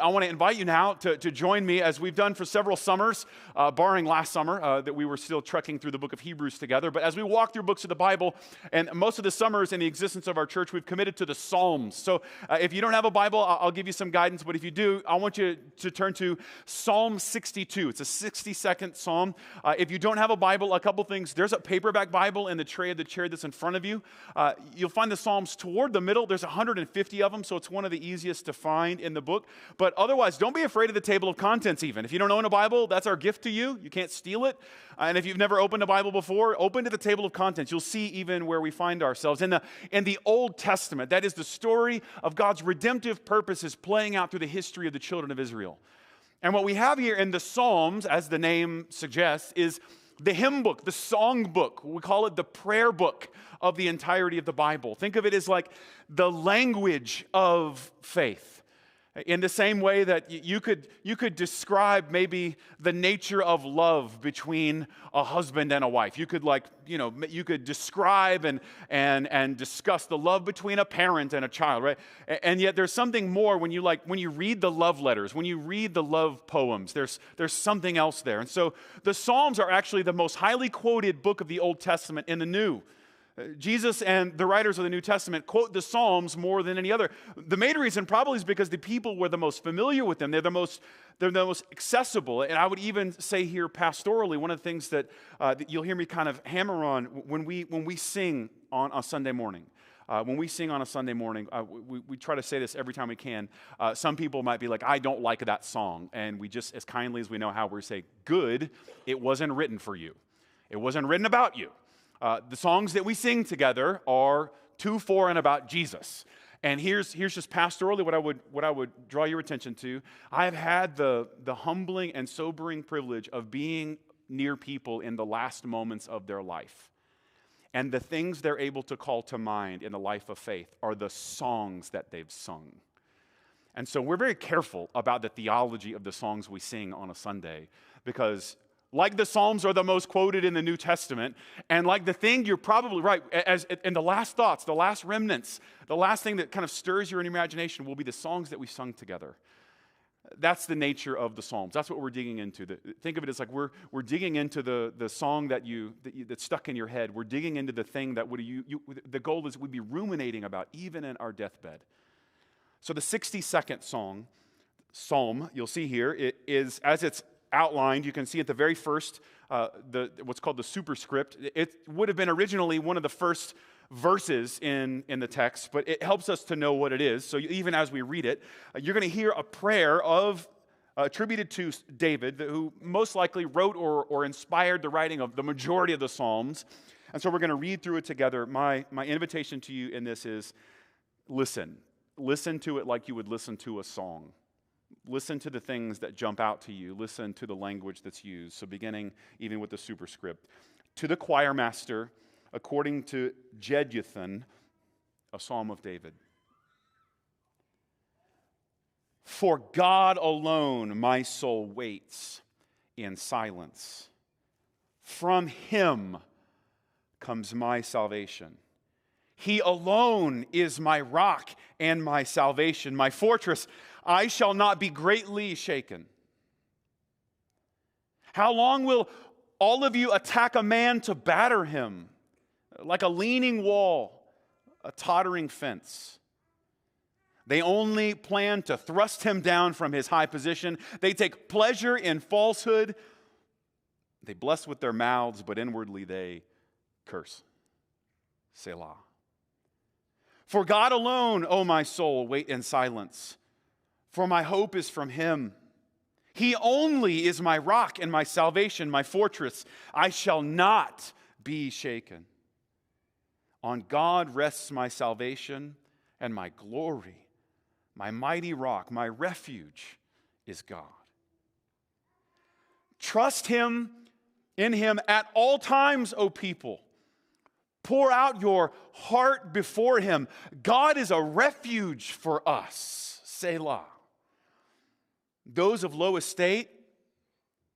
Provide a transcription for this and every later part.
I want to invite you now to join me as we've done for several summers, barring last summer, that we were still trekking through the book of Hebrews together. But as we walk through books of the Bible, and most of the summers in the existence of our church, we've committed to the Psalms. So if you don't have a Bible, I'll give you some guidance. But if you do, I want you to turn to Psalm 62. It's a 60-second psalm. If you don't have a Bible, a couple things. There's a paperback Bible in the tray of the chair that's in front of you. You'll find the Psalms toward the middle. There's 150 of them, so it's one of the easiest to find in the book. But otherwise, don't be afraid of the table of contents even. If you don't own a Bible, that's our gift to you. You can't steal it. And if you've never opened a Bible before, open to the table of contents. You'll see even where we find ourselves. In the Old Testament, that is the story of God's redemptive purposes playing out through the history of the children of Israel. And what we have here in the Psalms, as the name suggests, is the hymn book, the song book. We call it the prayer book of the entirety of the Bible. Think of it as like the language of faith. In the same way that you could describe maybe the nature of love between a husband and a wife. You could describe and discuss the love between a parent and a child, right? And yet there's something more when you read the love letters, when you read the love poems, there's something else there. And so the Psalms are actually the most highly quoted book of the Old Testament in the New. Jesus and the writers of the New Testament quote the Psalms more than any other. The main reason probably is because the people were the most familiar with them. They're the most accessible. And I would even say here pastorally, one of the things that you'll hear me kind of hammer on when we sing on a Sunday morning. When we sing on a Sunday morning, we try to say this every time we can. Some people might be like, I don't like that song. And we just, as kindly as we know how, we say, good, it wasn't written for you. It wasn't written about you. The songs that we sing together are to, for, and about Jesus. And here's just pastorally what I would draw your attention to. I have had the humbling and sobering privilege of being near people in the last moments of their life. And the things they're able to call to mind in the life of faith are the songs that they've sung. And so we're very careful about the theology of the songs we sing on a Sunday, because like the Psalms are the most quoted in the New Testament, and like the thing, you're probably right, as in the last thoughts, the last remnants, the last thing that kind of stirs your imagination will be the songs that we sung together. That's the nature of the Psalms. That's what we're digging into. Think of it as like we're digging into the song that's stuck in your head. We're digging into the thing that the goal is we'd be ruminating about even in our deathbed. So the 60-second psalm, you'll see here, it is, as it's outlined, you can see at the very first, what's called the superscript. It would have been originally one of the first verses in the text, but it helps us to know what it is. So even as we read it, you're going to hear a prayer attributed to David, who most likely wrote or inspired the writing of the majority of the Psalms. And so we're going to read through it together. My invitation to you in this is listen. Listen to it like you would listen to a song. Listen to the things that jump out to you. Listen to the language that's used. So beginning even with the superscript. To the choir master, according to Jeduthun, a psalm of David. For God alone my soul waits in silence. From him comes my salvation. He alone is my rock and my salvation, my fortress. I shall not be greatly shaken. How long will all of you attack a man to batter him? Like a leaning wall, a tottering fence. They only plan to thrust him down from his high position. They take pleasure in falsehood. They bless with their mouths, but inwardly they curse. Selah. For God alone, O my soul, wait in silence. For my hope is from him. He only is my rock and my salvation, my fortress. I shall not be shaken. On God rests my salvation and my glory. My mighty rock, my refuge is God. Trust him in him at all times, O people. Pour out your heart before him. God is a refuge for us. Selah. Those of low estate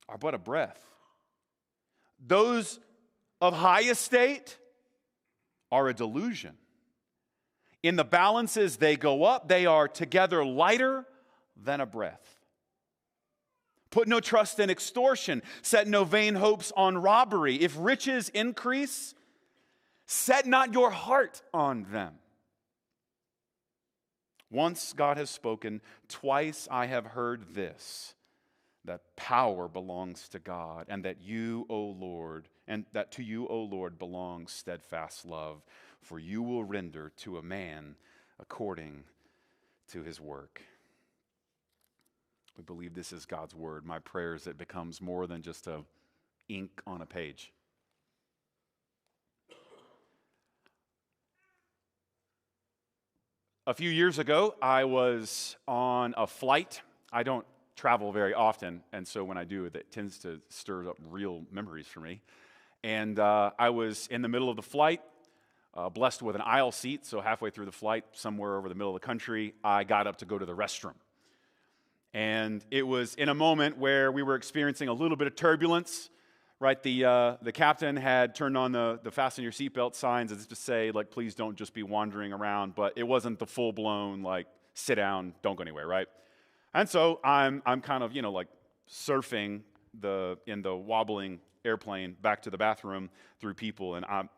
are but a breath. Those of high estate are a delusion. In the balances they go up, they are together lighter, than a breath. Put no trust in extortion. Set no vain hopes on robbery. If riches increase, set not your heart on them. Once God has spoken, twice I have heard this, that power belongs to God, and that you, O Lord, and that to you, O Lord, belongs steadfast love, for you will render to a man according to his work. We believe this is God's word. My prayer is it becomes more than just a ink on a page. A few years ago, I was on a flight. I don't travel very often, and so when I do, it tends to stir up real memories for me. And I was in the middle of the flight, blessed with an aisle seat, so halfway through the flight, somewhere over the middle of the country, I got up to go to the restroom. And it was in a moment where we were experiencing a little bit of turbulence, right? The captain had turned on the fasten your seatbelt signs as to say, like, please don't just be wandering around, but it wasn't the full-blown, like, sit down, don't go anywhere, right? And so I'm kind of, like surfing in the wobbling airplane back to the bathroom through people, and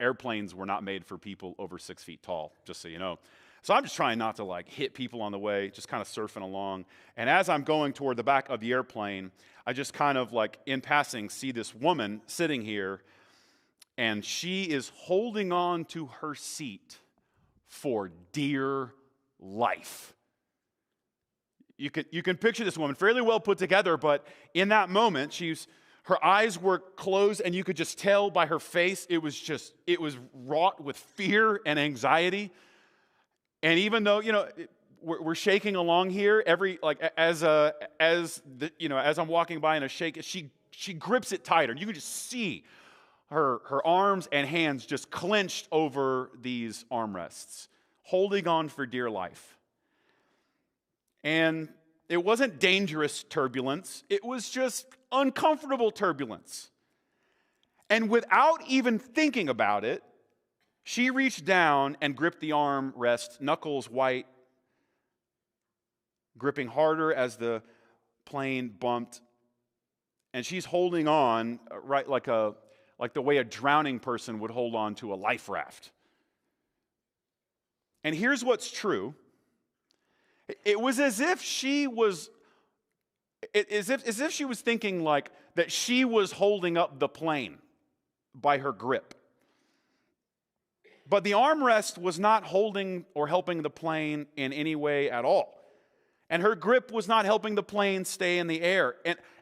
airplanes were not made for people over 6 feet tall, just so you know. So I'm just trying not to like hit people on the way, just kind of surfing along. And as I'm going toward the back of the airplane, I just kind of like in passing see this woman sitting here, and she is holding on to her seat for dear life. You can picture this woman, fairly well put together, but in that moment, her eyes were closed, and you could just tell by her face it was wrought with fear and anxiety. And even though we're shaking along here, as I'm walking by in a shake, she grips it tighter. You can just see her arms and hands just clenched over these armrests, holding on for dear life. And it wasn't dangerous turbulence. It was just uncomfortable turbulence. And without even thinking about it, she reached down and gripped the armrest, knuckles white, gripping harder as the plane bumped. And she's holding on, right, like the way a drowning person would hold on to a life raft. And here's what's true. It was as if she was thinking like that she was holding up the plane by her grip. But the armrest was not holding or helping the plane in any way at all. And her grip was not helping the plane stay in the air.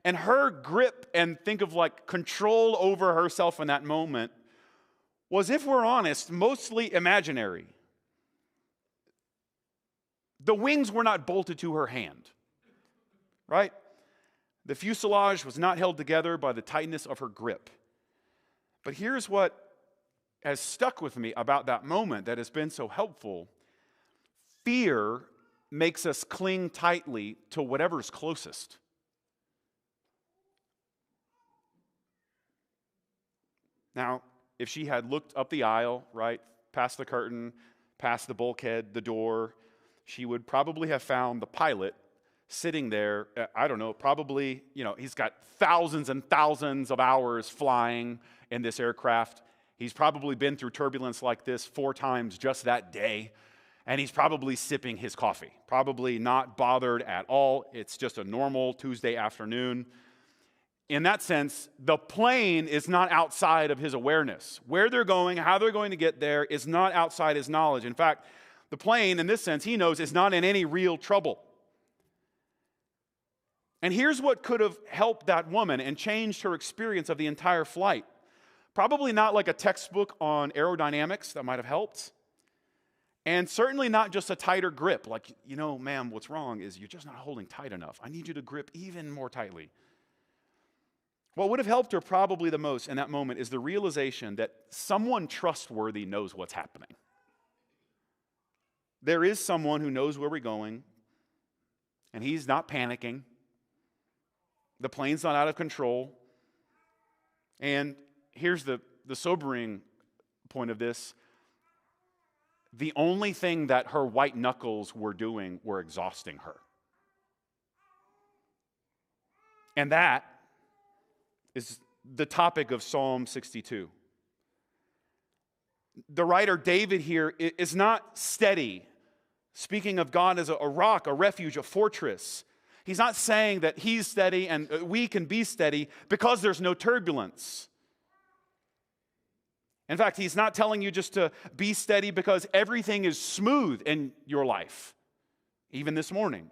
And her grip and think of like control over herself in that moment was, if we're honest, mostly imaginary. The wings were not bolted to her hand, right? The fuselage was not held together by the tightness of her grip. But here's what has stuck with me about that moment that has been so helpful. Fear makes us cling tightly to whatever's closest. Now, if she had looked up the aisle, right, past the curtain, past the bulkhead, the door, she would probably have found the pilot sitting there. I don't know, probably, he's got thousands and thousands of hours flying in this aircraft. He's probably been through turbulence like this 4 times just that day, and he's probably sipping his coffee, probably not bothered at all. It's just a normal Tuesday afternoon. In that sense, the plane is not outside of his awareness. Where they're going, how they're going to get there is not outside his knowledge. In fact, the plane, in this sense, he knows is not in any real trouble. And here's what could have helped that woman and changed her experience of the entire flight. Probably not like a textbook on aerodynamics that might have helped. And certainly not just a tighter grip. Like, ma'am, what's wrong is you're just not holding tight enough. I need you to grip even more tightly. What would have helped her probably the most in that moment is the realization that someone trustworthy knows what's happening. There is someone who knows where we're going, and he's not panicking. The plane's not out of control. And here's the sobering point of this. The only thing that her white knuckles were doing were exhausting her. And that is the topic of Psalm 62. The writer David here is not steady, speaking of God as a rock, a refuge, a fortress. He's not saying that he's steady and we can be steady because there's no turbulence. In fact, he's not telling you just to be steady because everything is smooth in your life, even this morning.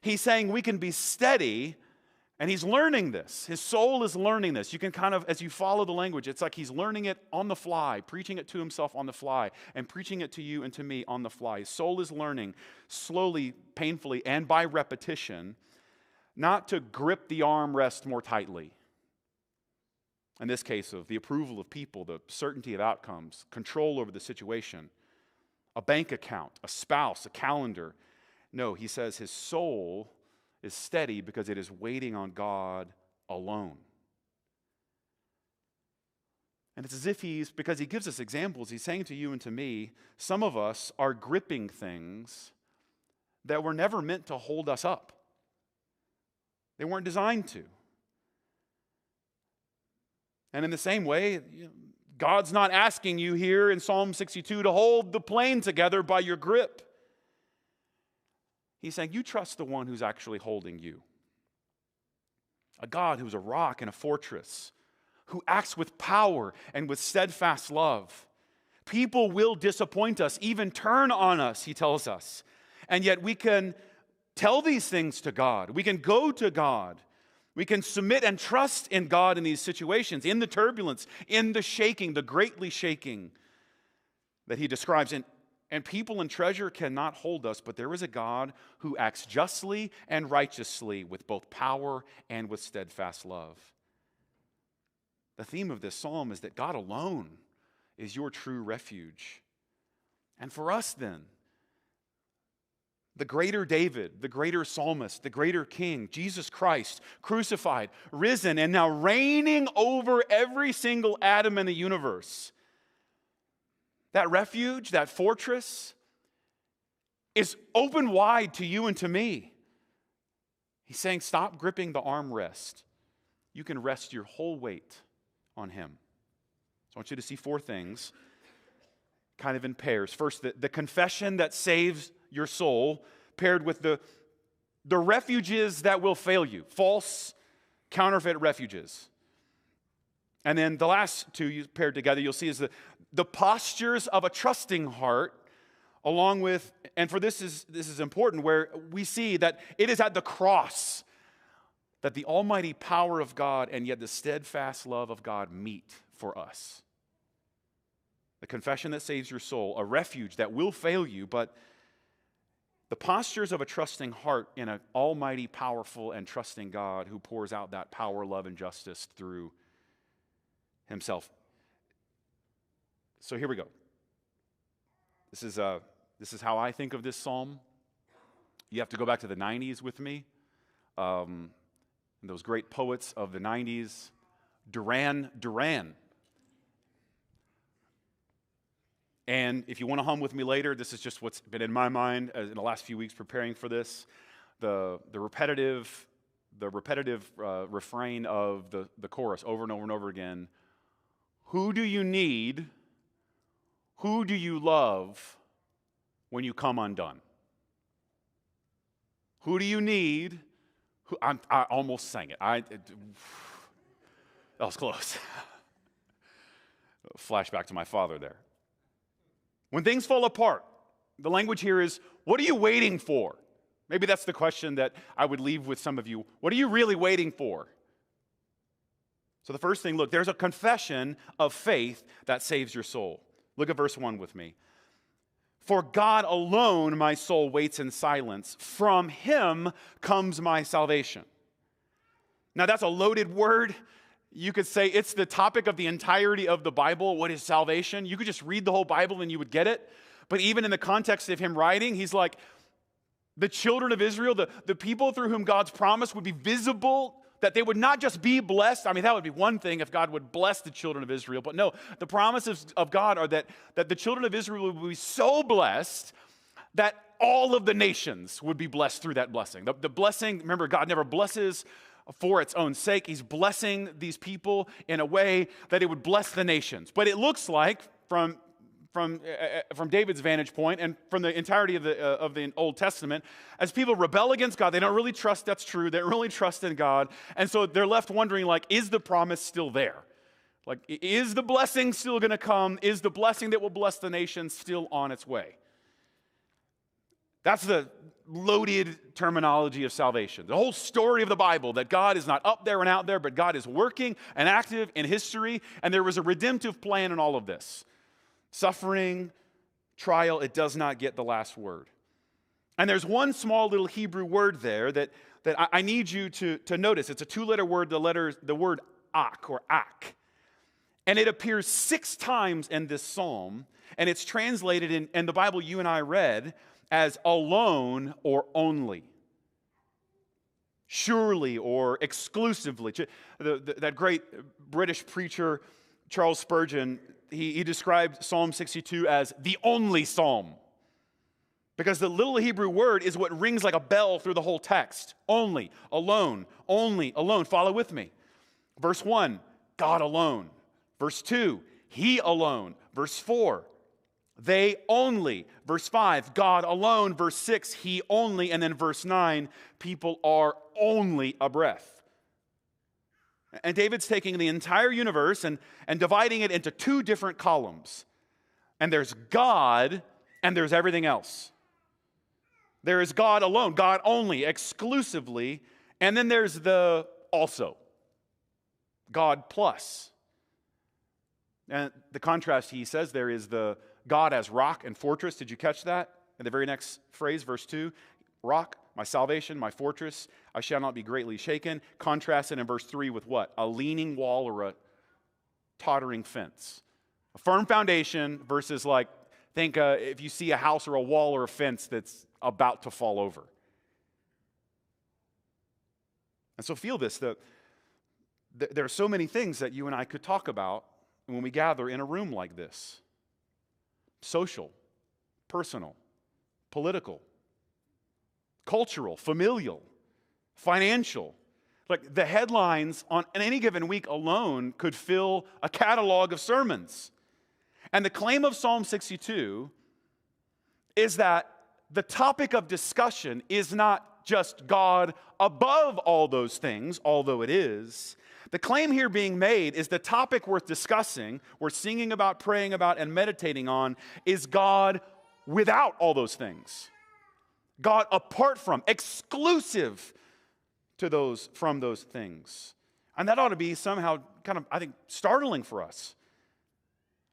He's saying we can be steady, and he's learning this. His soul is learning this. You can kind of, as you follow the language, it's like he's learning it on the fly, preaching it to himself on the fly, and preaching it to you and to me on the fly. His soul is learning slowly, painfully, and by repetition, not to grip the armrest more tightly. In this case, of the approval of people, the certainty of outcomes, control over the situation, a bank account, a spouse, a calendar. No, he says his soul is steady because it is waiting on God alone. And it's as if because he gives us examples, he's saying to you and to me, some of us are gripping things that were never meant to hold us up. They weren't designed to. And in the same way, God's not asking you here in Psalm 62 to hold the plane together by your grip. He's saying, you trust the one who's actually holding you. A God who's a rock and a fortress, who acts with power and with steadfast love. People will disappoint us, even turn on us, he tells us. And yet we can tell these things to God. We can go to God. We can submit and trust in God in these situations, in the turbulence, in the shaking, the greatly shaking that he describes. And people and treasure cannot hold us, but there is a God who acts justly and righteously with both power and with steadfast love. The theme of this psalm is that God alone is your true refuge. And for us then, the greater David, the greater psalmist, the greater king, Jesus Christ, crucified, risen, and now reigning over every single atom in the universe. That refuge, that fortress, is open wide to you and to me. He's saying, stop gripping the armrest. You can rest your whole weight on him. So I want you to see four things, kind of in pairs. First, the confession that saves your soul, paired with the refuges that will fail you, false, counterfeit refuges. And then the last two you paired together, you'll see is the postures of a trusting heart, along with, and for this is important, where we see that it is at the cross that the almighty power of God and yet the steadfast love of God meet for us. The confession that saves your soul, a refuge that will fail you, but the postures of a trusting heart in an almighty, powerful, and trusting God who pours out that power, love, and justice through himself. So here we go. This is how I think of this psalm. You have to go back to the 90s with me. Those great poets of the 90s, Duran Duran. And if you want to hum with me later, this is just what's been in my mind in the last few weeks preparing for this. The repetitive refrain of the chorus over and over and over again. Who do you need? Who do you love when you come undone? Who do you need? I almost sang it. That was close. Flashback to my father there. When things fall apart, the language here is, what are you waiting for? Maybe that's the question that I would leave with some of you. What are you really waiting for? So the first thing, look, there's a confession of faith that saves your soul. Look at verse 1 with me. For God alone my soul waits in silence. From him comes my salvation. Now that's a loaded word. You could say it's the topic of the entirety of the Bible. What is salvation? You could just read the whole Bible and you would get it. But even in the context of him writing, he's like, the children of Israel, the people through whom God's promise would be visible, that they would not just be blessed. I mean, that would be one thing if God would bless the children of Israel. But no, the promises of God are that the children of Israel would be so blessed that all of the nations would be blessed through that blessing. The blessing, remember, God never blesses for its own sake. He's blessing these people in a way that it would bless the nations. But it looks like, from David's vantage point and from the entirety of the Old Testament, as people rebel against God, they don't really trust that's true. They don't really trust in God. And so they're left wondering, like, is the promise still there? Like, is the blessing still going to come? Is the blessing that will bless the nations still on its way? That's the loaded terminology of salvation. The whole story of the Bible, that God is not up there and out there, but God is working and active in history, and there was a redemptive plan in all of this. Suffering, trial, it does not get the last word. And there's one small little Hebrew word there that I need you to notice. It's a two-letter word, the word ak, or ak. And it appears 6 times in this psalm, and it's translated in the Bible you and I read as alone or only, surely or exclusively. That great British preacher, Charles Spurgeon, he described Psalm 62 as the only psalm, because the little Hebrew word is what rings like a bell through the whole text. Only, alone, only, alone. Follow with me. Verse 1, God alone. Verse 2, He alone. Verse 4, they only. Verse 5, God alone. Verse 6, He only. And then verse 9, people are only a breath. And David's taking the entire universe and dividing it into 2 different columns. And there's God and there's everything else. There is God alone, God only, exclusively. And then there's the also, God plus. And the contrast he says there is the God as rock and fortress. Did you catch that? In the very next phrase, verse 2, rock, my salvation, my fortress, I shall not be greatly shaken. Contrasted in verse 3 with what? A leaning wall or a tottering fence. A firm foundation versus think if you see a house or a wall or a fence that's about to fall over. And so feel this, there are so many things that you and I could talk about when we gather in a room like this. Social, personal, political, cultural, familial, financial. Like the headlines on any given week alone could fill a catalog of sermons. And the claim of Psalm 62 is that the topic of discussion is not just God above all those things, although it is. The claim here being made is the topic worth discussing, worth singing about, praying about, and meditating on is God without all those things. God apart from, exclusive to from those things. And that ought to be somehow kind of, I think, startling for us.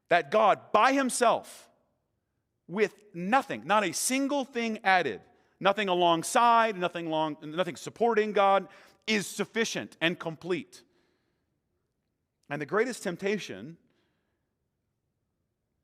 That God by himself, with nothing, not a single thing added, nothing alongside, nothing supporting God, is sufficient and complete. And the greatest temptation,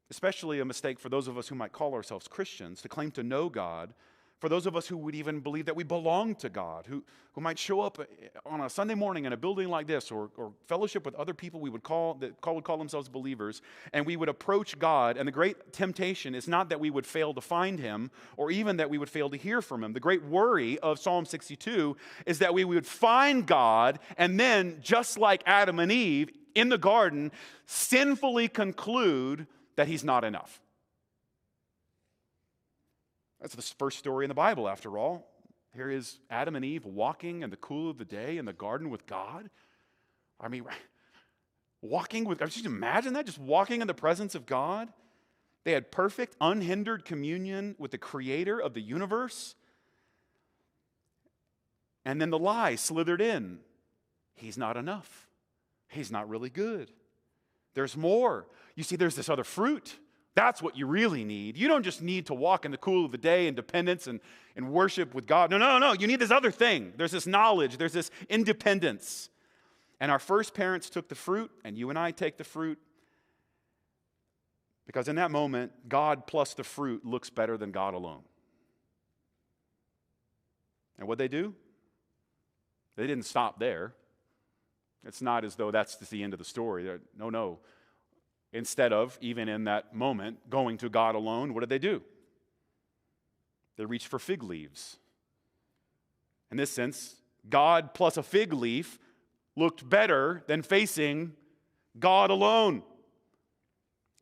especially a mistake for those of us who might call ourselves Christians, to claim to know God, for those of us who would even believe that we belong to God, who might show up on a Sunday morning in a building like this or fellowship with other people we would call themselves believers, and we would approach God, and the great temptation is not that we would fail to find him or even that we would fail to hear from him. The great worry of Psalm 62 is that we would find God and then, just like Adam and Eve in the garden, sinfully conclude that he's not enough. That's the first story in the Bible, after all. Here is Adam and Eve walking in the cool of the day in the garden with God. I mean, just imagine that, just walking in the presence of God. They had perfect, unhindered communion with the creator of the universe. And then the lie slithered in. He's not enough. He's not really good. There's more. You see, there's this other fruit. That's what you really need. You don't just need to walk in the cool of the day in dependence and worship with God. No. You need this other thing. There's this knowledge. There's this independence. And our first parents took the fruit, and you and I take the fruit. Because in that moment, God plus the fruit looks better than God alone. And what'd they do? They didn't stop there. It's not as though that's just the end of the story. No. Instead of, even in that moment, going to God alone, what did they do? They reached for fig leaves. In this sense, God plus a fig leaf looked better than facing God alone.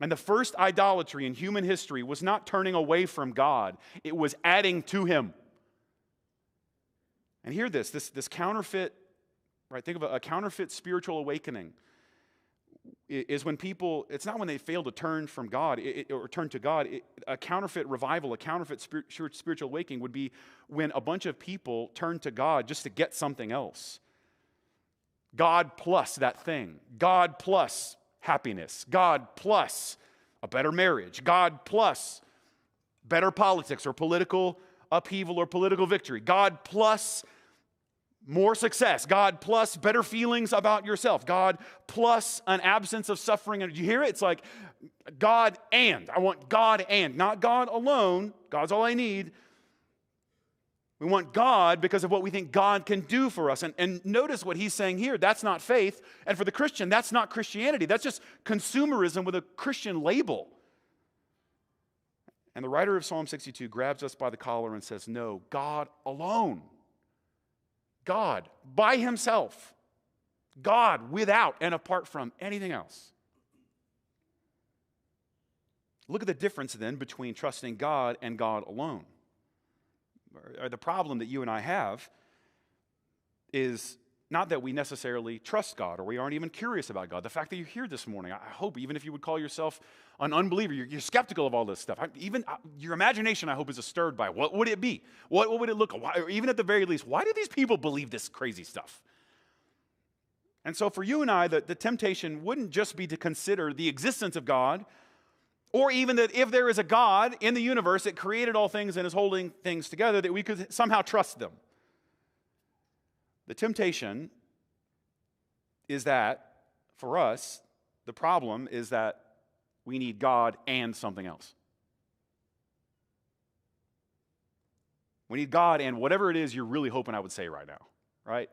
And the first idolatry in human history was not turning away from God. It was adding to him. And hear this counterfeit, right? Think of a counterfeit spiritual awakening is when people, it's not when they fail to turn from God or turn to God. A counterfeit revival, a counterfeit spiritual awakening would be when a bunch of people turn to God just to get something else. God plus that thing. God plus happiness. God plus a better marriage. God plus better politics or political upheaval or political victory. God plus more success. God plus better feelings about yourself. God plus an absence of suffering. And you hear it? It's like God and. I want God and. Not God alone. God's all I need. We want God because of what we think God can do for us. And notice what he's saying here. That's not faith. And for the Christian, that's not Christianity. That's just consumerism with a Christian label. And the writer of Psalm 62 grabs us by the collar and says, no, God alone. God by himself. God without and apart from anything else. Look at the difference then between trusting God and God alone. The problem that you and I have is not that we necessarily trust God or we aren't even curious about God. The fact that you're here this morning, I hope, even if you would call yourself an unbeliever, you're skeptical of all this stuff. Your imagination, I hope, is stirred by what would it be? What would it look like? Or even at the very least, why do these people believe this crazy stuff? And so for you and I, the temptation wouldn't just be to consider the existence of God, or even that if there is a God in the universe that created all things and is holding things together, that we could somehow trust them. The temptation is that, for us, the problem is that we need God and something else. We need God and whatever it is you're really hoping I would say right now, right?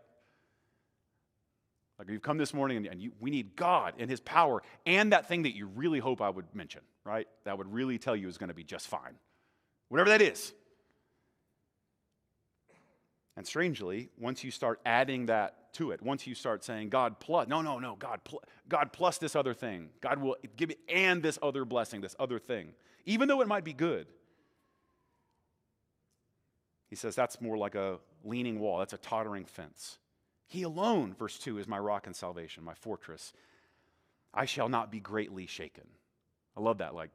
Like you've come this morning and we need God and his power and that thing that you really hope I would mention, right? That would really tell you is going to be just fine. Whatever that is. And strangely, once you start adding that to it, once you start saying God plus, God plus this other thing, God will give it and this other blessing, this other thing, even though it might be good. He says that's more like a leaning wall, that's a tottering fence. He alone, verse 2, is my rock and salvation, my fortress. I shall not be greatly shaken. I love that, like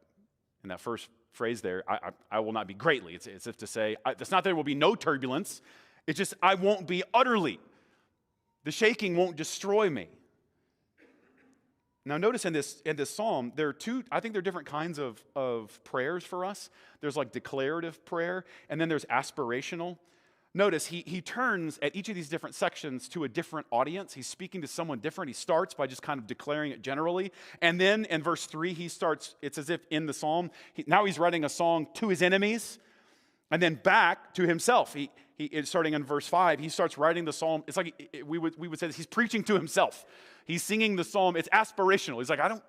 in that first phrase there, I will not be greatly. It's as if to say, it's not that there will be no turbulence, it's just I won't be utterly. The shaking won't destroy me. Now notice in this psalm, there are different kinds of prayers for us. There's like declarative prayer, and then there's aspirational. Notice he turns at each of these different sections to a different audience. He's speaking to someone different. He starts by just kind of declaring it generally. And then in verse 3, it's as if in the psalm, now he's writing a song to his enemies and then back to himself. He starting in verse 5, he starts writing the psalm. It's like we would say this, he's preaching to himself. He's singing the psalm. It's aspirational. He's like, I don't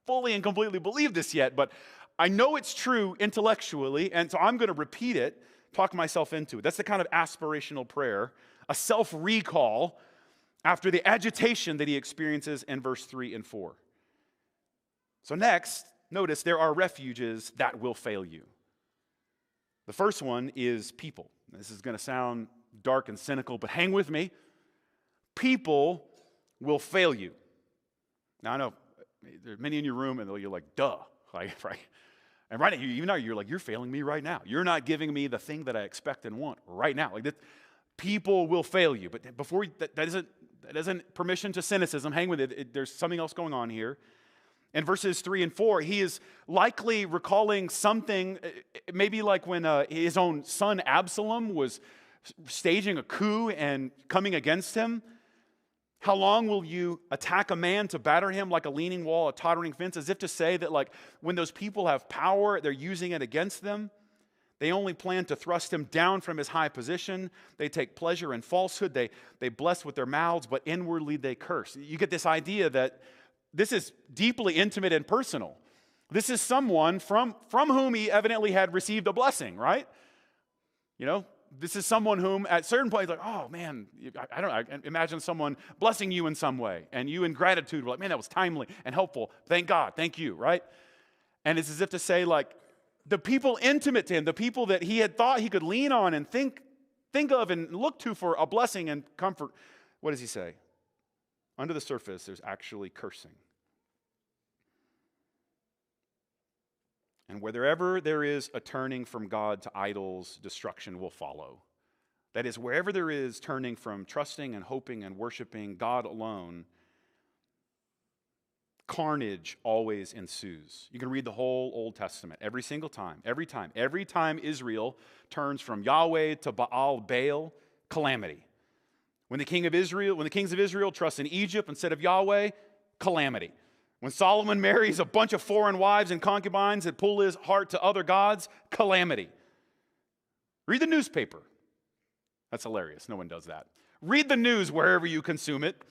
fully and completely believe this yet, but I know it's true intellectually, and so I'm going to repeat it, talk myself into it. That's the kind of aspirational prayer, a self-recall after the agitation that he experiences in verse 3 and 4. So next, notice there are refuges that will fail you. The first one is people. This is going to sound dark and cynical, but hang with me. People will fail you. Now, I know there are many in your room, and you're like, duh, right? And right now, even now, you're like, you're failing me right now. You're not giving me the thing that I expect and want right now. Like that, people will fail you. But before that isn't permission to cynicism. Hang with it. There's something else going on here. In verses 3 and 4, he is likely recalling something, maybe like when his own son Absalom was staging a coup and coming against him. How long will you attack a man to batter him like a leaning wall, a tottering fence, as if to say that like when those people have power, they're using it against them? They only plan to thrust him down from his high position. They take pleasure in falsehood. They bless with their mouths, but inwardly they curse. You get this idea that this is deeply intimate and personal. This is someone from whom he evidently had received a blessing, right? You know, this is someone whom at certain points, like, oh man, I imagine someone blessing you in some way, and you in gratitude were like, man, that was timely and helpful. Thank God, thank you, right? And it's as if to say, like, the people intimate to him, the people that he had thought he could lean on and think of and look to for a blessing and comfort, what does he say? Under the surface, there's actually cursing. And wherever there is a turning from God to idols, destruction will follow. That is, wherever there is turning from trusting and hoping and worshiping God alone, carnage always ensues. You can read the whole Old Testament every single time, every time Israel turns from Yahweh to Baal, calamity. When the kings of Israel trust in Egypt instead of Yahweh, calamity. When Solomon marries a bunch of foreign wives and concubines that pull his heart to other gods, calamity. Read the newspaper. That's hilarious. No one does that. Read the news wherever you consume it.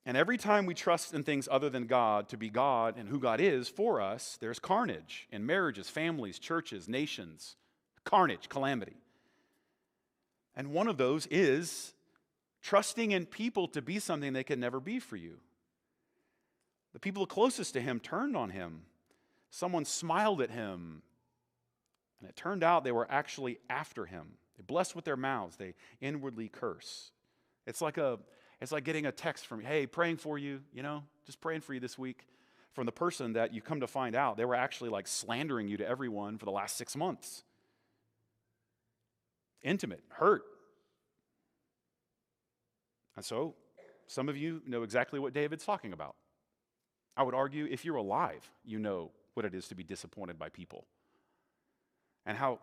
And every time we trust in things other than God to be God and who God is for us, there's carnage in marriages, families, churches, nations. Carnage, calamity. And one of those is trusting in people to be something they can never be for you. The people closest to him turned on him. Someone smiled at him. And it turned out they were actually after him. They bless with their mouths. They inwardly curse. It's like getting a text from, hey, praying for you, just praying for you this week, from the person that you come to find out they were actually like slandering you to everyone for the last 6 months. Intimate, hurt. And so, some of you know exactly what David's talking about. I would argue if you're alive, you know what it is to be disappointed by people. And how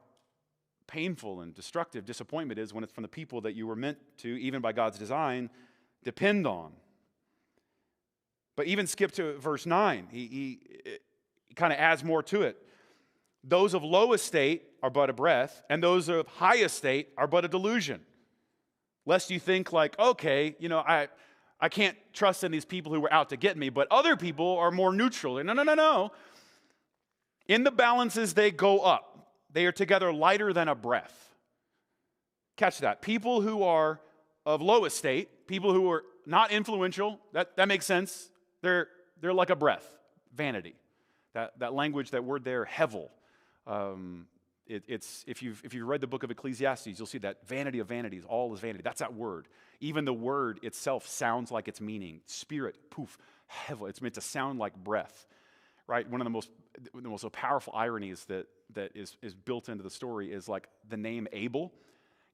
painful and destructive disappointment is when it's from the people that you were meant to, even by God's design, depend on. But even skip to verse 9. He kind of adds more to it. Those of low estate are but a breath, and those of high estate are but a delusion. Lest you think like, okay, I can't trust in these people who were out to get me, but other people are more neutral. No. In the balances, they go up. They are together lighter than a breath. Catch that. People who are of low estate, people who are not influential, that makes sense. They're like a breath, vanity. That language, that word there, hevel. It's if you've read the book of Ecclesiastes, you'll see that vanity of vanities, all is vanity. That's that word. Even the word itself sounds like its meaning. Spirit, poof, hevel. It's meant to sound like breath, right? One of the most powerful ironies that is built into the story is like the name Abel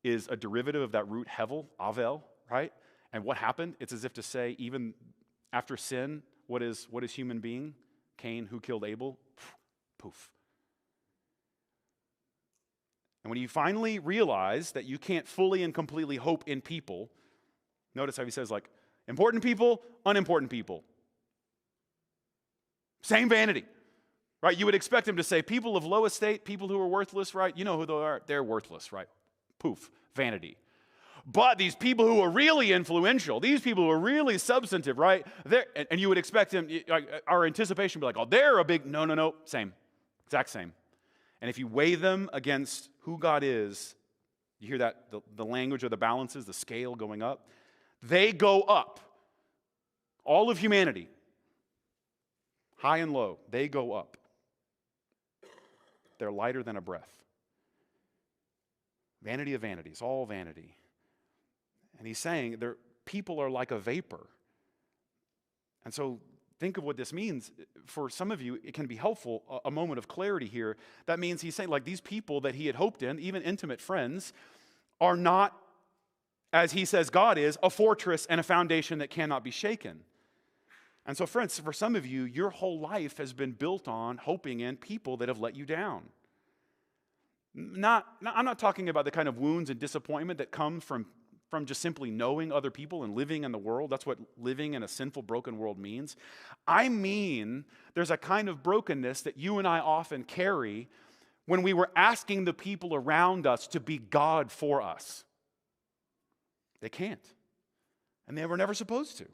is a derivative of that root hevel, avel, right? And what happened? It's as if to say, even after sin, what is human being? Cain, who killed Abel? Poof. And when you finally realize that you can't fully and completely hope in people, notice how he says, like, important people, unimportant people. Same vanity, right? You would expect him to say, people of low estate, people who are worthless, right? You know who they are. They're worthless, right? Poof, vanity. But these people who are really influential, these people who are really substantive, right? And you would expect him, our anticipation would be like, oh, they're a big, no, same, exact same. And if you weigh them against who God is, you hear that, the language of the balances, the scale going up, they go up. All of humanity, high and low, they go up. They're lighter than a breath. Vanity of vanities, all vanity. And he's saying people are like a vapor. And so think of what this means. For some of you, it can be helpful, a moment of clarity here. That means he's saying, like, these people that he had hoped in, even intimate friends, are not, as he says God is, a fortress and a foundation that cannot be shaken. And so, friends, for some of you, your whole life has been built on hoping in people that have let you down. I'm not talking about the kind of wounds and disappointment that come from just simply knowing other people and living in the world. That's what living in a sinful, broken world means. I mean, there's a kind of brokenness that you and I often carry when we were asking the people around us to be God for us. They can't. And they were never supposed to.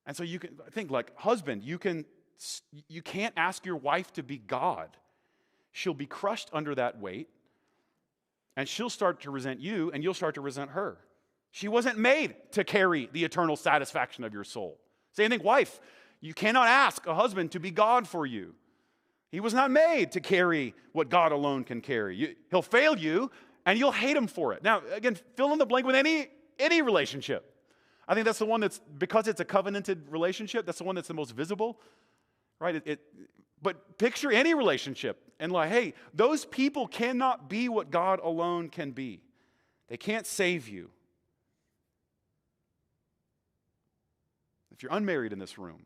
And so you can think like, husband, you can't ask your wife to be God. She'll be crushed under that weight. And she'll start to resent you, and you'll start to resent her. She wasn't made to carry the eternal satisfaction of your soul. Same thing, wife. You cannot ask a husband to be God for you. He was not made to carry what God alone can carry. He'll fail you, and you'll hate him for it. Now, again, fill in the blank with any relationship. I think that's the one that's, because it's a covenanted relationship, that's the one that's the most visible, right? But picture any relationship and like, hey, those people cannot be what God alone can be. They can't save you. If you're unmarried in this room,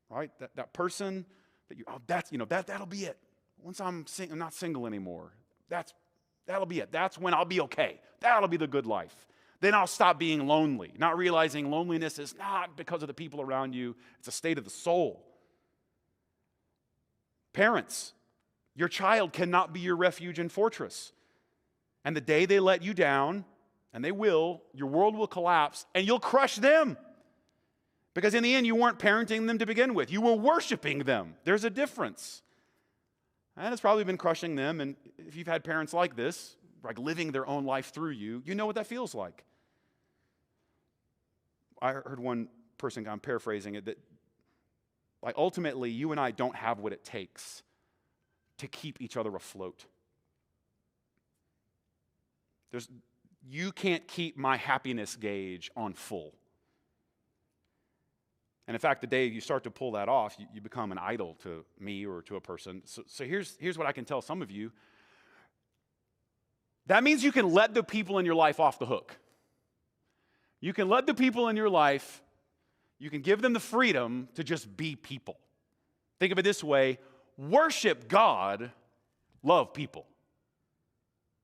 right? That person that that'll be it. Once I'm not single anymore, that'll be it. That's when I'll be okay. That'll be the good life. Then I'll stop being lonely, not realizing loneliness is not because of the people around you. It's a state of the soul. Parents, your child cannot be your refuge and fortress. And the day they let you down, and they will, your world will collapse, and you'll crush them. Because in the end, you weren't parenting them to begin with. You were worshiping them. There's a difference. And it's probably been crushing them. And if you've had parents like this, like living their own life through you, you know what that feels like. I heard one person, I'm paraphrasing it, that like ultimately you and I don't have what it takes to keep each other afloat. You can't keep my happiness gauge on full. And in fact, the day you start to pull that off, you become an idol to me or to a person. So here's what I can tell some of you. That means you can let the people in your life off the hook. You can let the people in your life, you can give them the freedom to just be people. Think of it this way, worship God, love people.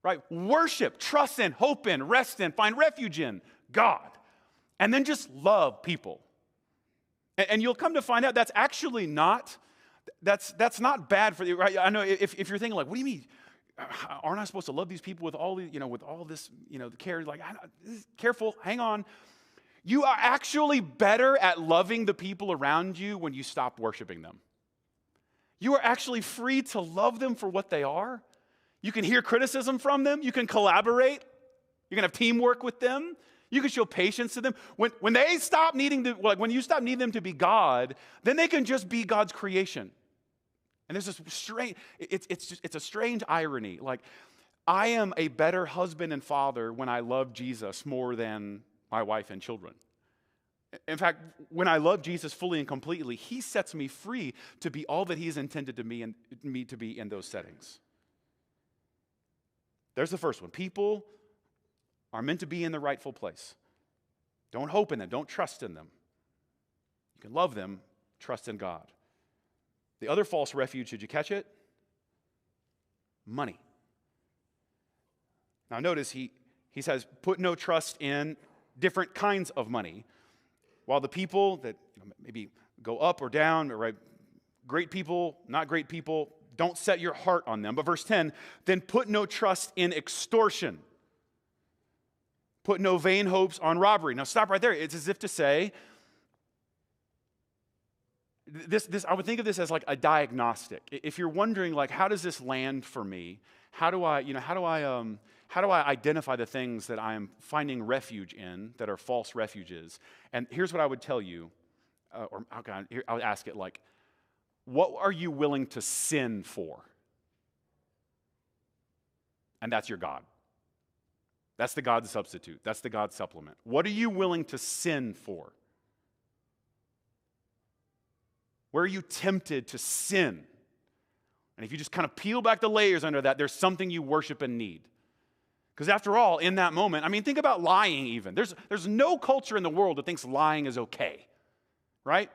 Right? Worship, trust in, hope in, rest in, find refuge in God. And then just love people. And you'll come to find out that's actually not, that's not bad for you, right? I know if you're thinking like, what do you mean? Aren't I supposed to love these people with all the, with all this, the care? Like, careful, hang on. You are actually better at loving the people around you when you stop worshiping them. You are actually free to love them for what they are. You can hear criticism from them. You can collaborate. You can have teamwork with them. You can show patience to them. When they stop needing to, like when you stop needing them to be God, then they can just be God's creation. And there's this strange, it's a strange irony. Like, I am a better husband and father when I love Jesus more than my wife and children. In fact, when I love Jesus fully and completely, he sets me free to be all that he's intended to me to be in those settings. There's the first one. People are meant to be in the rightful place. Don't hope in them. Don't trust in them. You can love them, trust in God. The other false refuge, did you catch it? Money. Now notice he says, put no trust in different kinds of money. While the people that maybe go up or down, right? Great people, not great people, don't set your heart on them. But verse 10, then put no trust in extortion. Put no vain hopes on robbery. Now stop right there. It's as if to say, this I would think of this as like a diagnostic. If you're wondering, like, how does this land for me? How do I identify the things that I am finding refuge in that are false refuges? And here's what I would tell you, I'll ask it like, what are you willing to sin for? And that's your God. That's the God substitute. That's the God supplement. What are you willing to sin for? Where are you tempted to sin? And if you just kind of peel back the layers under that, there's something you worship and need. Because after all, in that moment, think about lying even. There's no culture in the world that thinks lying is okay, right?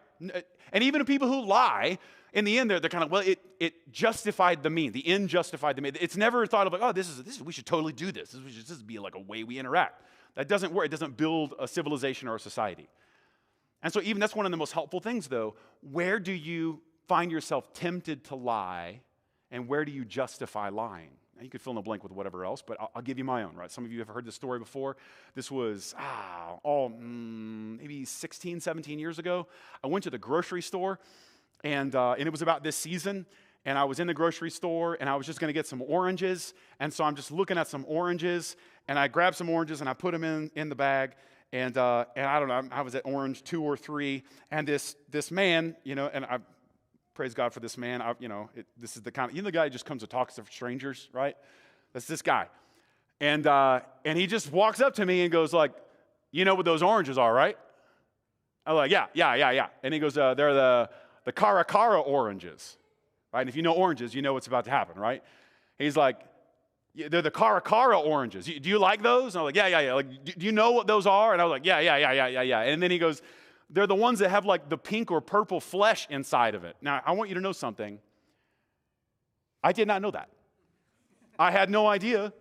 And even people who lie, in the end, they're kind of, well, it justified the mean. The end justified the mean. It's never thought of like, oh, this is we should totally do this. This should be like a way we interact. That doesn't work. It doesn't build a civilization or a society. And so even that's one of the most helpful things, though. Where do you find yourself tempted to lie, and where do you justify lying? Now, you could fill in the blank with whatever else, but I'll give you my own, right? Some of you have heard this story before. This was, maybe 16, 17 years ago. I went to the grocery store, and it was about this season, and I was in the grocery store, and I was just going to get some oranges, and so I'm just looking at some oranges, and I grabbed some oranges, and I put them in the bag, and I don't know, I was at orange 2 or 3, and this man, and I praise God for this man. This is the kind of, the guy who just comes to talk to strangers, right? That's this guy. And he just walks up to me and goes like, you know what those oranges are, right? I'm like, yeah. And he goes, they're the Cara oranges, right? And if you know oranges, you know what's about to happen, right? He's like, they're the Cara oranges. Do you like those? And I'm like, yeah. Like, do you know what those are? And I was like, yeah. And then he goes, they're the ones that have like the pink or purple flesh inside of it. Now, I want you to know something. I did not know that. I had no idea.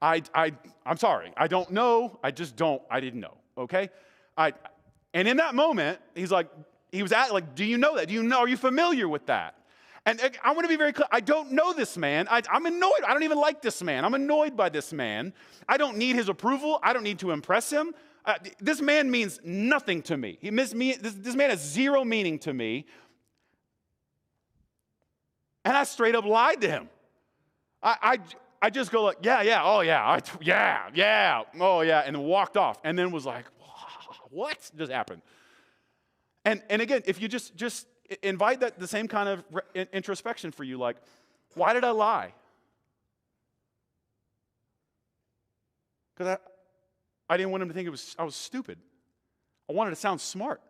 I'm sorry. I don't know. I didn't know, okay? And in that moment, he was like, do you know that? Are you familiar with that? And I want to be very clear. I don't know this man. I'm annoyed. I don't even like this man. I'm annoyed by this man. I don't need his approval. I don't need to impress him. This man means nothing to me. This man has zero meaning to me. And I straight up lied to him. I just go like, yeah, oh yeah, oh yeah, and then walked off, and then was like, what just happened? And again, if you just invite the same kind of introspection for you, like, why did I lie? Because I didn't want him to think I was stupid. I wanted to sound smart.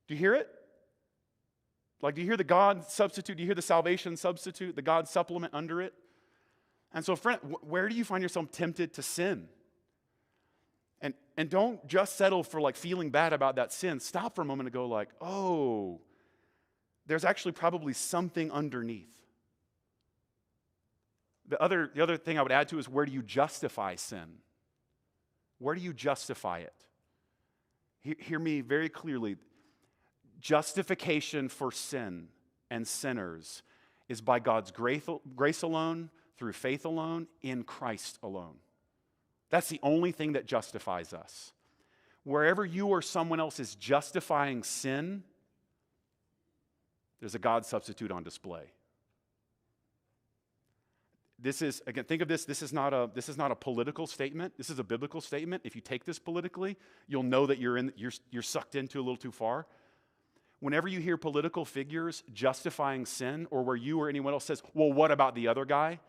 Do you hear it? Like, do you hear the God substitute? Do you hear the salvation substitute, the God supplement under it? And so, friend, where do you find yourself tempted to sin? And don't just settle for like feeling bad about that sin. Stop for a moment and go like, oh, there's actually probably something underneath. The other thing I would add to is, where do you justify sin? Where do you justify it? Hear me very clearly. Justification for sin and sinners is by God's grace alone, through faith alone, in Christ alone. That's the only thing that justifies us. Wherever you or someone else is justifying sin, there's a God substitute on display. This is, again, think of this is not a political statement. This is a biblical statement. If you take this politically, you'll know that you're sucked into a little too far. Whenever you hear political figures justifying sin, or where you or anyone else says, well, what about the other guy?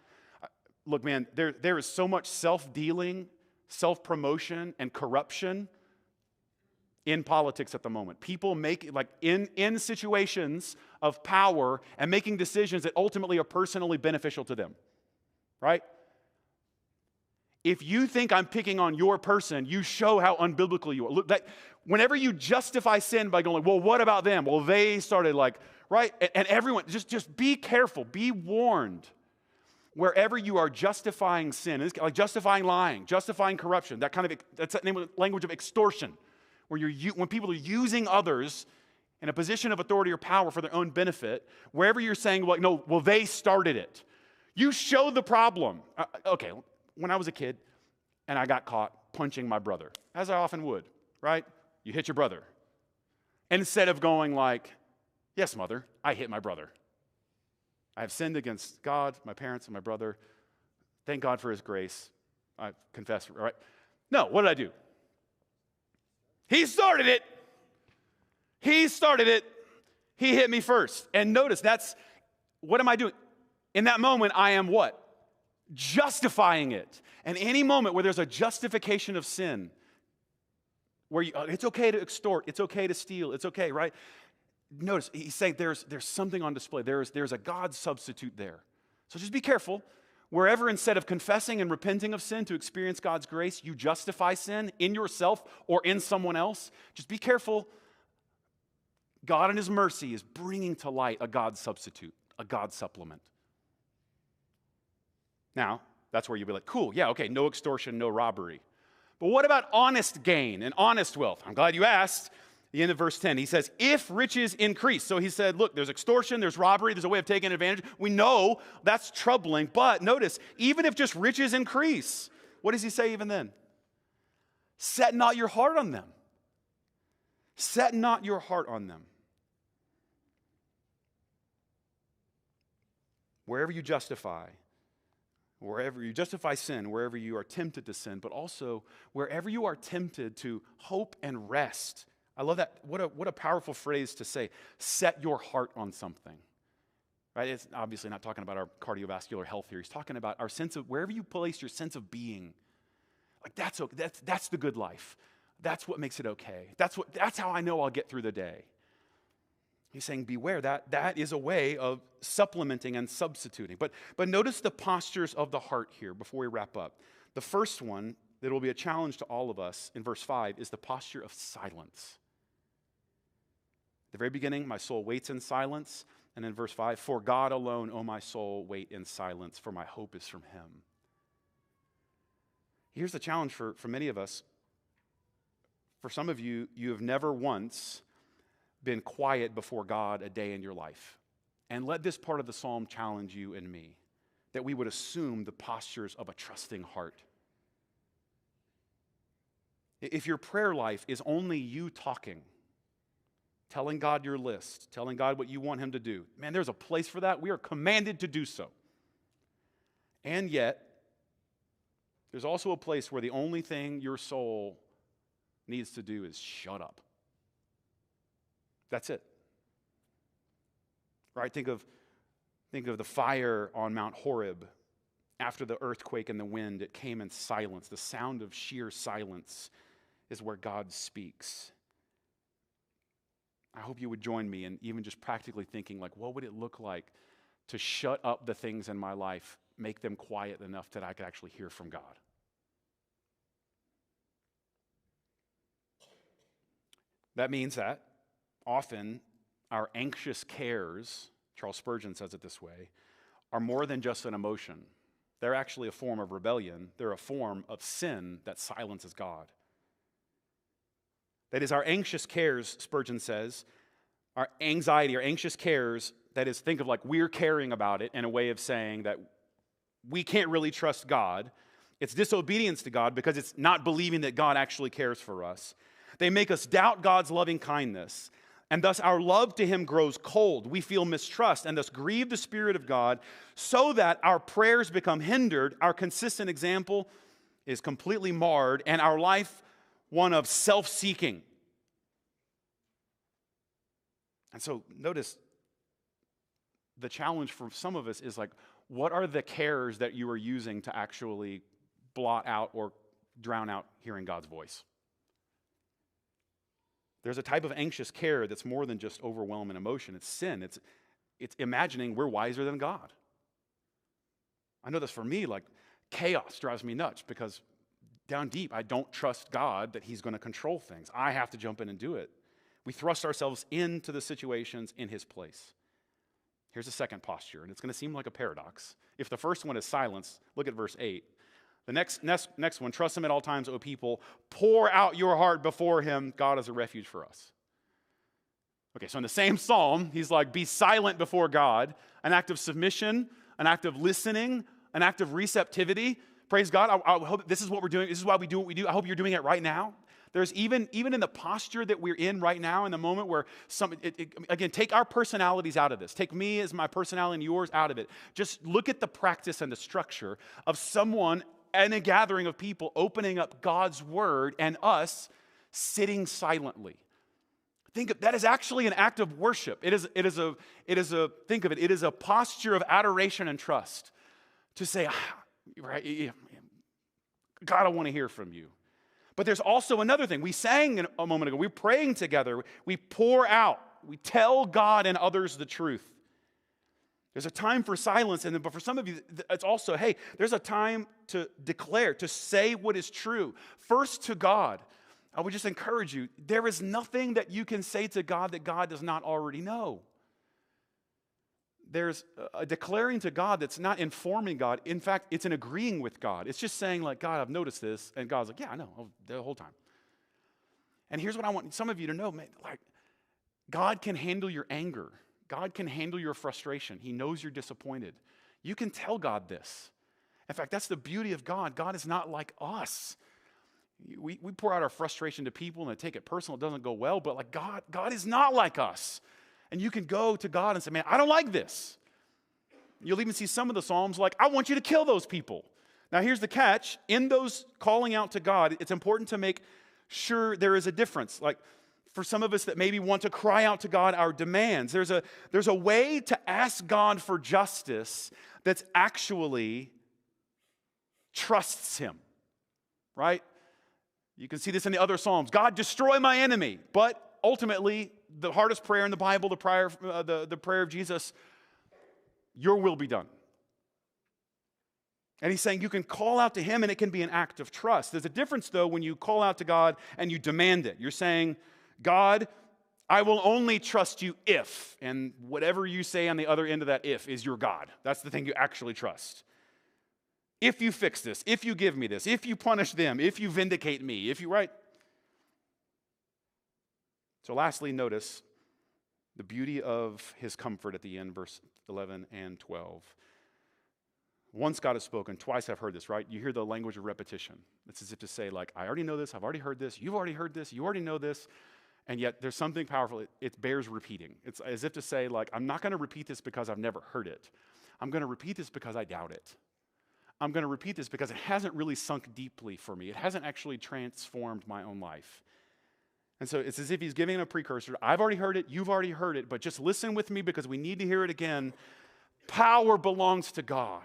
Look, man, there is so much self-dealing, self-promotion, and corruption in politics at the moment. People make, like, in situations of power and making decisions that ultimately are personally beneficial to them, right? If you think I'm picking on your person, you show how unbiblical you are. Look, whenever you justify sin by going, well, what about them? Well, they started like, right? And everyone, just be careful, be warned. Wherever you are justifying sin, like justifying lying, justifying corruption, that's the name of the language of extortion, where when people are using others in a position of authority or power for their own benefit, wherever you're saying, like, no, well, they started it. You show the problem. Okay, when I was a kid and I got caught punching my brother, as I often would, right? You hit your brother. And instead of going like, yes, mother, I hit my brother. I have sinned against God, my parents, and my brother. Thank God for his grace. I confess, right? No, what did I do? He started it. He hit me first. And notice, what am I doing? In that moment, I am what? Justifying it. And any moment where there's a justification of sin, where it's okay to extort, it's okay to steal, it's okay, right? Notice, he's saying there's something on display. There's a God substitute there. So just be careful. Wherever instead of confessing and repenting of sin to experience God's grace, you justify sin in yourself or in someone else, just be careful. God in his mercy is bringing to light a God substitute, a God supplement. Now, that's where you'll be like, cool, yeah, okay, no extortion, no robbery. But what about honest gain and honest wealth? I'm glad you asked. The end of verse 10, he says, if riches increase. So he said, look, there's extortion, there's robbery, there's a way of taking advantage. We know that's troubling, but notice, even if just riches increase, what does he say even then? Set not your heart on them. Set not your heart on them. wherever you justify sin, wherever you are tempted to sin, but also wherever you are tempted to hope and rest. I love that. What a powerful phrase to say. Set your heart on something. Right? It's obviously not talking about our cardiovascular health here. He's talking about our sense of, wherever you place your sense of being. Like that's the good life. That's what makes it okay. That's how I know I'll get through the day. He's saying, beware, that is a way of supplementing and substituting. But notice the postures of the heart here before we wrap up. The first one that will be a challenge to all of us in verse 5 is the posture of silence. At the very beginning, my soul waits in silence. And in verse 5, for God alone, O my soul, wait in silence, for my hope is from him. Here's the challenge for many of us. For some of you, you have never once been quiet before God a day in your life. And let this part of the psalm challenge you and me, that we would assume the postures of a trusting heart. If your prayer life is only you talking, telling God your list, telling God what you want him to do, man, there's a place for that. We are commanded to do so. And yet, there's also a place where the only thing your soul needs to do is shut up. That's it. Right? Think of the fire on Mount Horeb. After the earthquake and the wind, it came in silence. The sound of sheer silence is where God speaks. I hope you would join me in even just practically thinking, like, what would it look like to shut up the things in my life, make them quiet enough that I could actually hear from God? That means that often our anxious cares, Charles Spurgeon says it this way, are more than just an emotion. They're actually a form of rebellion. They're a form of sin that silences God. That is, our anxious cares, Spurgeon says, our anxiety, our anxious cares, that is, think of like we're caring about it in a way of saying that we can't really trust God. It's disobedience to God because it's not believing that God actually cares for us. They make us doubt God's loving kindness, and thus our love to him grows cold. We feel mistrust and thus grieve the Spirit of God so that our prayers become hindered, our consistent example is completely marred, and our life one of self-seeking. And so notice the challenge for some of us is like, what are the cares that you are using to actually blot out or drown out hearing God's voice? There's a type of anxious care that's more than just overwhelm and emotion. It's sin. It's imagining we're wiser than God. I know this for me, like chaos drives me nuts because down deep, I don't trust God that he's going to control things. I have to jump in and do it. We thrust ourselves into the situations in his place. Here's the second posture, and it's going to seem like a paradox. If the first one is silence, look at verse 8. The next one, trust him at all times, O people. Pour out your heart before him. God is a refuge for us. Okay, so in the same psalm, he's like, be silent before God. An act of submission, an act of listening, an act of receptivity. Praise God. I hope this is what we're doing. This is why we do what we do. I hope you're doing it right now. There's even in the posture that we're in right now, in the moment where again, take our personalities out of this. Take me as my personality and yours out of it. Just look at the practice and the structure of someone and a gathering of people opening up God's word and us sitting silently. Think of that is actually an act of worship. It is a posture of adoration and trust to say, right, God, I want to hear from you. But there's also another thing. We sang a moment ago. We're praying together. We pour out. We tell God and others the truth. There's a time for silence, but for some of you, it's also, hey, there's a time to declare, to say what is true. First to God. I would just encourage you, there is nothing that you can say to God that God does not already know. There's a declaring to God that's not informing God. In fact, it's an agreeing with God. It's just saying, like, God, I've noticed this. And God's like, yeah, I know, the whole time. And here's what I want some of you to know, man, like, God can handle your anger. God can handle your frustration. He knows you're disappointed. You can tell God this. In fact, that's the beauty of God. God is not like us. We pour out our frustration to people and they take it personal. It doesn't go well, but like God is not like us. And you can go to God and say, man, I don't like this. You'll even see some of the Psalms like, I want you to kill those people. Now here's the catch. In those calling out to God, it's important to make sure there is a difference. Like for some of us that maybe want to cry out to God our demands, there's a way to ask God for justice that's actually trusts him, right? You can see this in the other Psalms. God, destroy my enemy. But ultimately, the hardest prayer in the Bible, the prayer of Jesus, your will be done. And he's saying you can call out to him and it can be an act of trust. There's a difference, though, when you call out to God and you demand it. You're saying, God, I will only trust you if, and whatever you say on the other end of that if is your God. That's the thing you actually trust. If you fix this, if you give me this, if you punish them, if you vindicate me, if you, right? So lastly, notice the beauty of his comfort at the end, verse 11 and 12. Once God has spoken, twice I've heard this, right? You hear the language of repetition. It's as if to say, like, I already know this, I've already heard this, you've already heard this, you already know this, and yet there's something powerful. It bears repeating. It's as if to say, like, I'm not going to repeat this because I've never heard it. I'm going to repeat this because I doubt it. I'm going to repeat this because it hasn't really sunk deeply for me. It hasn't actually transformed my own life. And so it's as if he's giving a precursor. I've already heard it, you've already heard it, but just listen with me because we need to hear it again. Power belongs to God.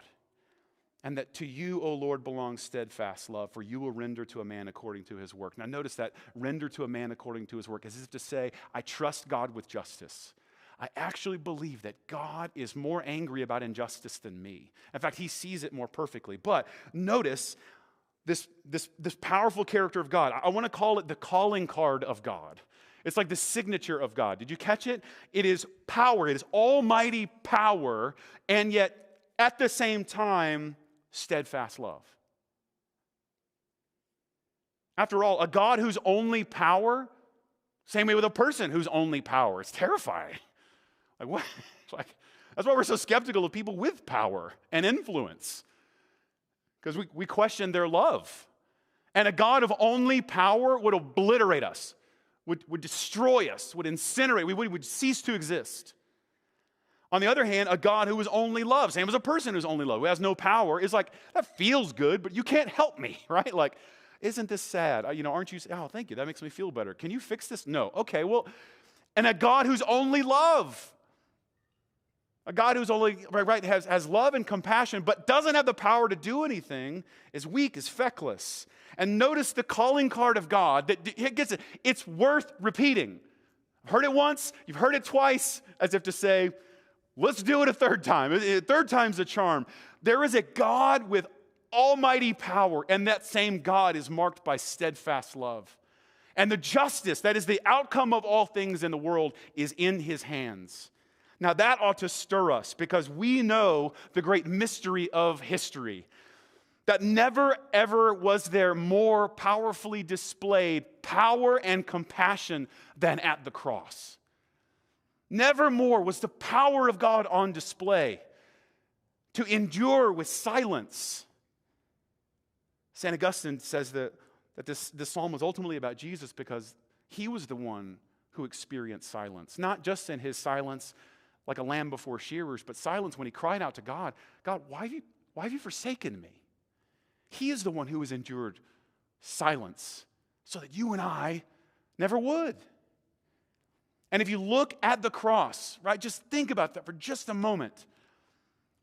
And that to you, O Lord, belongs steadfast love, for you will render to a man according to his work. Now notice that render to a man according to his work is as if to say, I trust God with justice. I actually believe that God is more angry about injustice than me. In fact, he sees it more perfectly. But notice this powerful character of God. I want to call it the calling card of God. It's like the signature of God. Did you catch it? It is power. It is almighty power, and yet at the same time, steadfast love. After all, a God whose only power, same way with a person whose only power. It's terrifying. Like what? That's why we're so skeptical of people with power and influence. Because we question their love. And a God of only power would obliterate us, would destroy us, would incinerate, we would cease to exist. On the other hand, a God who is only love, same as a person who's only love, who has no power, is like, that feels good, but you can't help me, right? Like, isn't this sad? Aren't you, oh, thank you, that makes me feel better. Can you fix this? No. Okay, well, and a God who's only love. A God who's only, right, has love and compassion, but doesn't have the power to do anything, is weak, is feckless. And notice the calling card of God, that it gets it. It's worth repeating. I've heard it once, you've heard it twice, as if to say, let's do it a third time. A third time's the charm. There is a God with almighty power, and that same God is marked by steadfast love. And the justice, that is the outcome of all things in the world, is in his hands. Now that ought to stir us because we know the great mystery of history. That never ever was there more powerfully displayed power and compassion than at the cross. Never more was the power of God on display to endure with silence. St. Augustine says that this psalm was ultimately about Jesus because he was the one who experienced silence. Not just in his silence like a lamb before shearers, but silence when he cried out to God, God, why have you forsaken me? He is the one who has endured silence so that you and I never would. And if you look at the cross, right, just think about that for just a moment.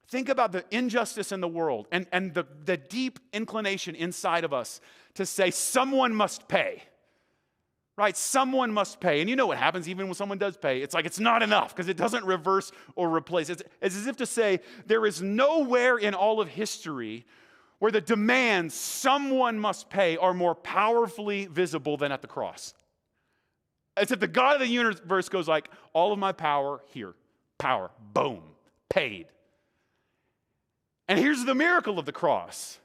Think about the injustice in the world and the deep inclination inside of us to say someone must pay, right? Someone must pay. And you know what happens even when someone does pay. It's like it's not enough because it doesn't reverse or replace. It's as if to say there is nowhere in all of history where the demands someone must pay are more powerfully visible than at the cross. It's that the God of the universe goes like, all of my power here. Power. Boom. Paid. And here's the miracle of the cross.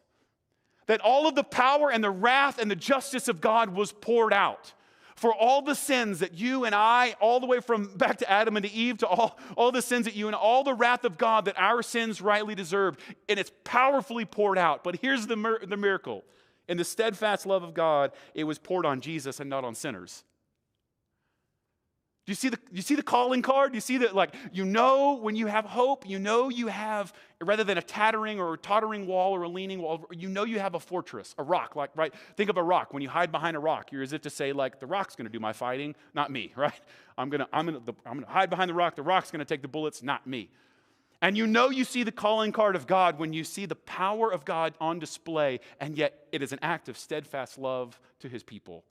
That all of the power and the wrath and the justice of God was poured out for all the sins that you and I, all the way from back to Adam and to Eve, to all the sins that you and all the wrath of God that our sins rightly deserved. And it's powerfully poured out. But here's the miracle. In the steadfast love of God, it was poured on Jesus and not on sinners. you see the calling card? Do you see that, like, you know when you have hope, you know you have, rather than a tattering or a tottering wall or a leaning wall, you know you have a fortress, a rock, like, right? Think of a rock. When you hide behind a rock, you're as if to say, like, the rock's going to do my fighting, not me, right? I'm going to hide behind the rock's going to take the bullets, not me. And you know you see the calling card of God when you see the power of God on display, and yet it is an act of steadfast love to his people.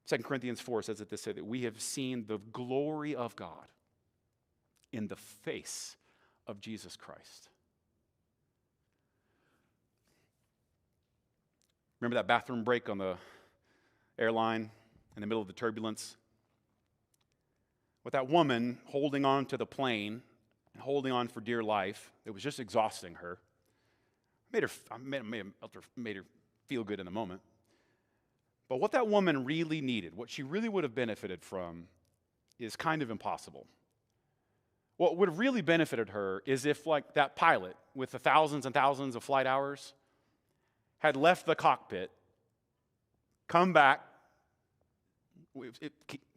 2 Corinthians 4 says it this way, that we have seen the glory of God in the face of Jesus Christ. Remember that bathroom break on the airline in the middle of the turbulence? With that woman holding on to the plane and holding on for dear life, it was just exhausting her. Made her feel good in the moment. But what that woman really needed, what she really would have benefited from, is kind of impossible. What would have really benefited her is if, like, that pilot with the thousands and thousands of flight hours had left the cockpit, come back,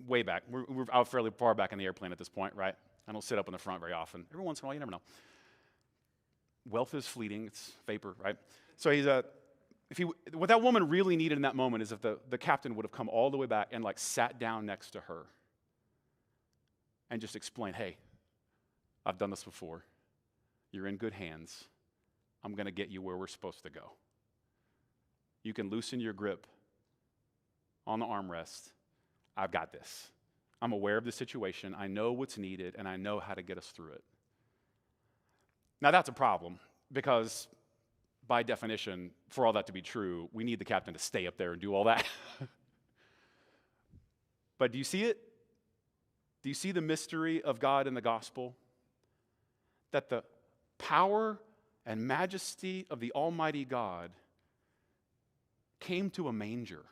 way back. We're out fairly far back in the airplane at this point, right? I don't sit up in the front very often. Every once in a while, you never know. Wealth is fleeting. It's vapor, right? So what that woman really needed in that moment is if the captain would have come all the way back and, like, sat down next to her and just explained, hey, I've done this before. You're in good hands. I'm going to get you where we're supposed to go. You can loosen your grip on the armrest. I've got this. I'm aware of the situation. I know what's needed, and I know how to get us through it. Now, that's a problem because, by definition, for all that to be true, we need the captain to stay up there and do all that. But do you see it? Do you see the mystery of God in the gospel? That the power and majesty of the Almighty God came to a manger.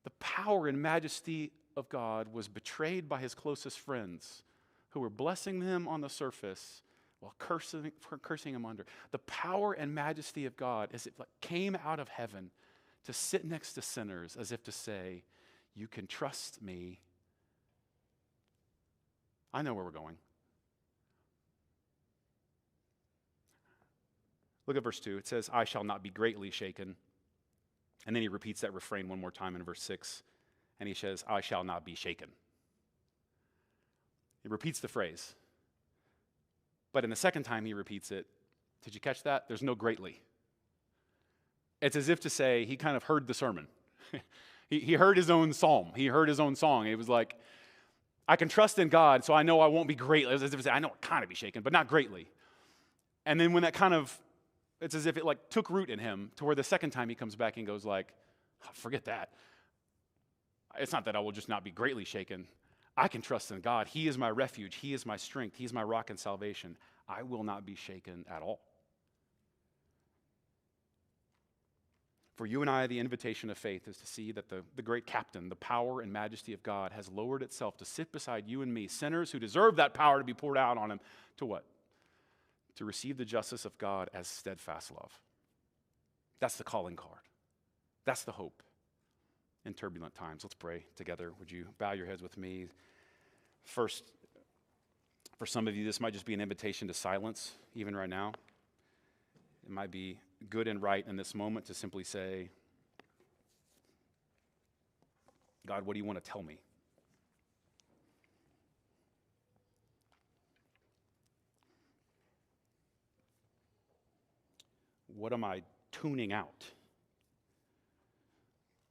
The power and majesty of God was betrayed by his closest friends, who were blessing him on the surface while cursing him under. The power and majesty of God as it came out of heaven to sit next to sinners as if to say, you can trust me. I know where we're going. Look at verse 2. It says, I shall not be greatly shaken. And then he repeats that refrain one more time in verse 6. And he says, I shall not be shaken. He repeats the phrase. But in the second time he repeats it, did you catch that? There's no greatly. It's as if to say he kind of heard the sermon. He heard his own psalm. He heard his own song. It was like, I can trust in God, so I know I won't be greatly. It's as if to say, I know it kind of be shaken, but not greatly. And then when that kind of, it's as if it like took root in him to where the second time he comes back and goes like, forget that. It's not that I will just not be greatly shaken. I can trust in God. He is my refuge. He is my strength. He's my rock and salvation. I will not be shaken at all. For you and I, the invitation of faith is to see that the great captain, the power and majesty of God, has lowered itself to sit beside you and me, sinners who deserve that power to be poured out on him, to what? To receive the justice of God as steadfast love. That's the calling card. That's the hope in turbulent times. Let's pray together. Would you bow your heads with me? First, for some of you, this might just be an invitation to silence, even right now. It might be good and right in this moment to simply say, God, what do you want to tell me? What am I tuning out?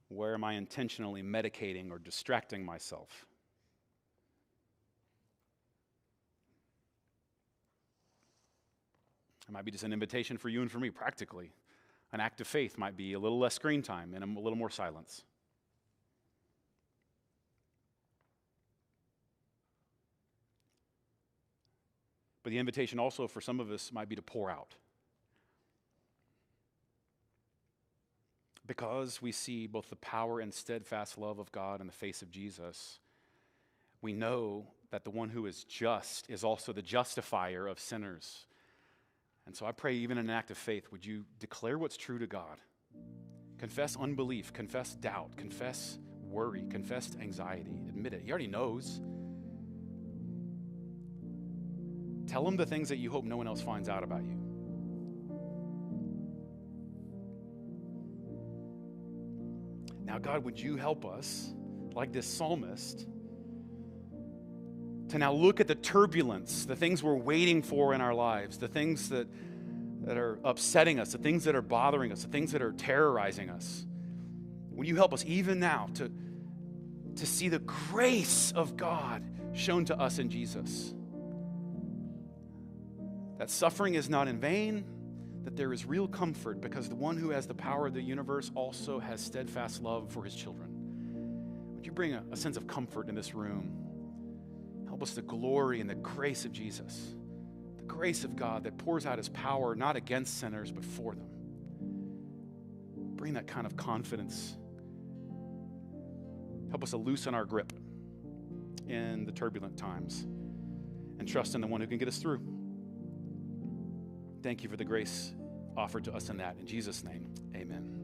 Where am I intentionally medicating or distracting myself? It might be just an invitation for you and for me, practically. An act of faith might be a little less screen time and a little more silence. But the invitation also for some of us might be to pour out. Because we see both the power and steadfast love of God in the face of Jesus, we know that the one who is just is also the justifier of sinners. And so I pray, even in an act of faith, would you declare what's true to God? Confess unbelief, confess doubt, confess worry, confessed anxiety. Admit it. He already knows. Tell him the things that you hope no one else finds out about you. Now, God, would you help us, like this psalmist, to now look at the turbulence, the things we're waiting for in our lives, the things that are upsetting us, the things that are bothering us, the things that are terrorizing us. Would you help us even now to see the grace of God shown to us in Jesus? That suffering is not in vain, that there is real comfort because the one who has the power of the universe also has steadfast love for his children. Would you bring a sense of comfort in this room? Help us to glory in the grace of Jesus, the grace of God that pours out his power not against sinners but for them. Bring that kind of confidence. Help us to loosen our grip in the turbulent times and trust in the one who can get us through. Thank you for the grace offered to us in that. In Jesus' name, amen.